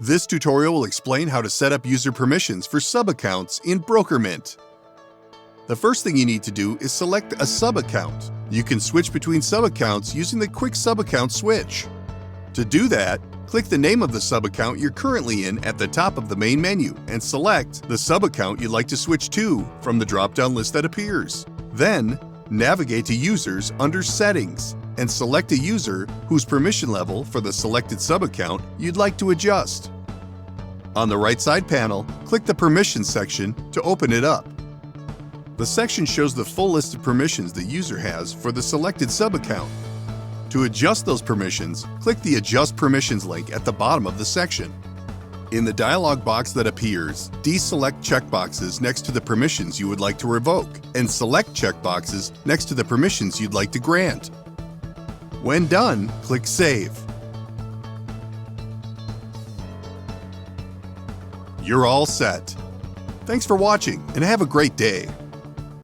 This tutorial will explain how to set up user permissions for sub-accounts in Brokermint. The first thing you need to do is select a sub-account. You can switch between sub-accounts using the Quick Sub-Account switch. To do that, click the name of the sub-account you're currently in at the top of the main menu and select the sub-account you'd like to switch to from the drop-down list that appears. Then, navigate to Users under Settings and select a user whose permission level for the selected sub-account you'd like to adjust. On the right side panel, click the Permissions section to open it up. The section shows the full list of permissions the user has for the selected sub-account. To adjust those permissions, click the Adjust Permissions link at the bottom of the section. In the dialog box that appears, deselect checkboxes next to the permissions you would like to revoke and select checkboxes next to the permissions you'd like to grant. When done, click Save. You're all set. Thanks for watching and have a great day.